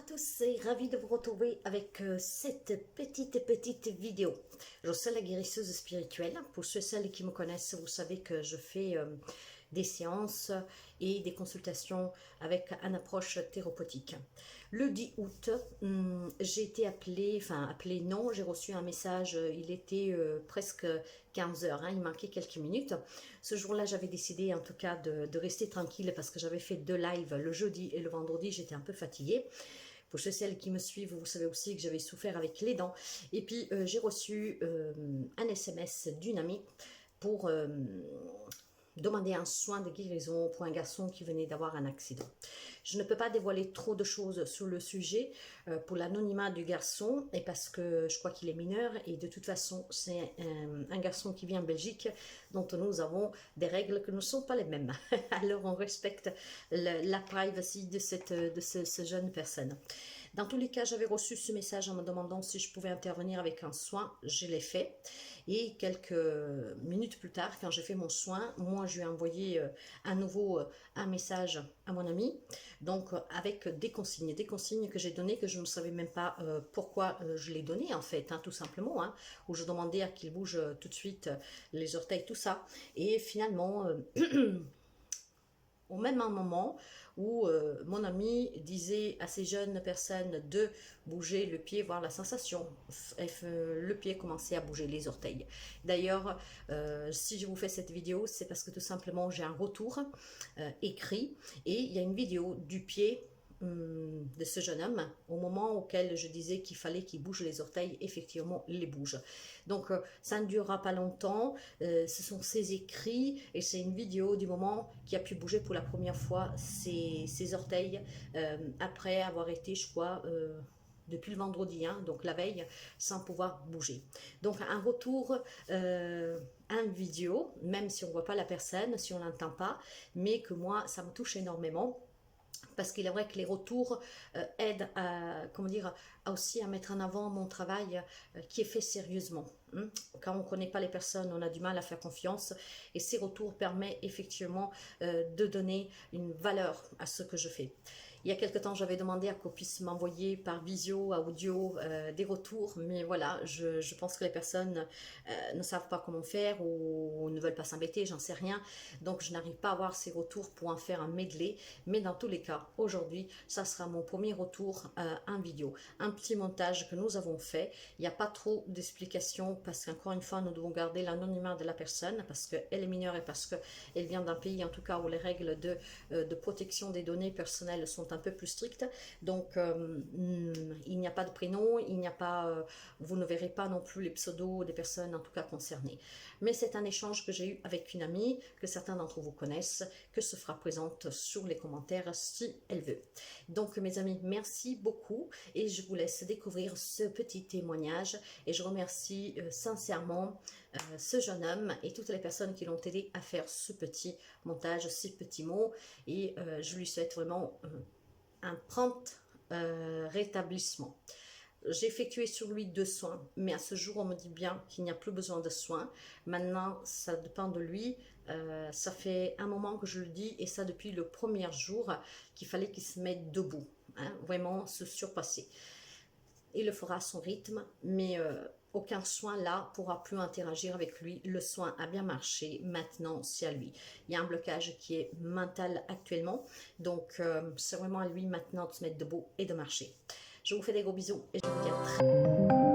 Bonjour à tous et ravi de vous retrouver avec cette petite vidéo. Je suis la guérisseuse spirituelle. Pour ceux et celles qui me connaissent, vous savez que je fais des séances et des consultations avec une approche thérapeutique. Le 10 août, j'ai été appelée non, j'ai reçu un message, il était presque 15 heures, il manquait quelques minutes. Ce jour-là, j'avais décidé en tout cas de rester tranquille parce que j'avais fait 2 lives le jeudi et le vendredi, j'étais un peu fatiguée. Pour ceux et celles qui me suivent, vous savez aussi que j'avais souffert avec les dents. Et puis, j'ai reçu un SMS d'une amie pour demander un soin de guérison pour un garçon qui venait d'avoir un accident. Je ne peux pas dévoiler trop de choses sur le sujet pour l'anonymat du garçon et parce que je crois qu'il est mineur et de toute façon c'est un garçon qui vient en Belgique dont nous avons des règles qui ne sont pas les mêmes. Alors on respecte la privacy de ce jeune personne. Dans tous les cas, j'avais reçu ce message en me demandant si je pouvais intervenir avec un soin. Je l'ai fait. Et quelques minutes plus tard, quand j'ai fait mon soin, moi, je lui ai envoyé à nouveau un message à mon ami. Donc, avec des consignes que j'ai données, que je ne savais même pas pourquoi je les donnais, en fait, tout simplement. Où je demandais à qu'il bouge tout de suite les orteils, tout ça. Et finalement... au même moment où mon ami disait à ces jeunes personnes de bouger le pied, voir la sensation. Le pied commençait à bouger, les orteils. D'ailleurs, si je vous fais cette vidéo, c'est parce que tout simplement j'ai un retour écrit et il y a une vidéo du pied de ce jeune homme, au moment auquel je disais qu'il fallait qu'il bouge les orteils, effectivement, il les bouge. Donc, ça ne durera pas longtemps. Ce sont ses écrits et c'est une vidéo du moment qui a pu bouger pour la première fois ses orteils après avoir été, je crois, depuis le vendredi, donc la veille, sans pouvoir bouger. Donc, un retour... un vidéo, même si on ne voit pas la personne, si on ne l'entend pas, mais que moi, ça me touche énormément. Parce qu'il est vrai que les retours aident à, aussi à mettre en avant mon travail qui est fait sérieusement. Quand on ne connaît pas les personnes, on a du mal à faire confiance. Et ces retours permettent effectivement de donner une valeur à ce que je fais. Il y a quelque temps, j'avais demandé à qu'on puisse m'envoyer par visio, audio, des retours. Mais voilà, je pense que les personnes ne savent pas comment faire ou ne veulent pas s'embêter, j'en sais rien. Donc, je n'arrive pas à avoir ces retours pour en faire un medley. Mais dans tous les cas, aujourd'hui, ça sera mon premier retour en vidéo. Un petit montage que nous avons fait. Il n'y a pas trop d'explications parce qu'encore une fois, nous devons garder l'anonymat de la personne parce qu'elle est mineure et parce qu'elle vient d'un pays, en tout cas, où les règles de protection des données personnelles sont un peu plus strictes. Donc, il n'y a pas de prénom, il n'y a pas, vous ne verrez pas non plus les pseudos des personnes, en tout cas, concernées. Mais c'est un échange que j'ai eu avec une amie, que certains d'entre vous connaissent, que se fera présente sur les commentaires si elle veut. Donc, mes amis, merci beaucoup et je vous laisse découvrir ce petit témoignage et je remercie sincèrement ce jeune homme et toutes les personnes qui l'ont aidé à faire ce petit montage, ces petits mots et je lui souhaite vraiment un prompt rétablissement. J'ai effectué sur lui 2 soins, mais à ce jour, on me dit bien qu'il n'y a plus besoin de soins. Maintenant, ça dépend de lui. Ça fait un moment que je le dis, et ça depuis le premier jour, qu'il fallait qu'il se mette debout, vraiment se surpasser. Il le fera à son rythme, mais aucun soin là pourra plus interagir avec lui. Le soin a bien marché, maintenant c'est à lui. Il y a un blocage qui est mental actuellement, donc c'est vraiment à lui maintenant de se mettre debout et de marcher. Je vous fais des gros bisous et je vous dis à très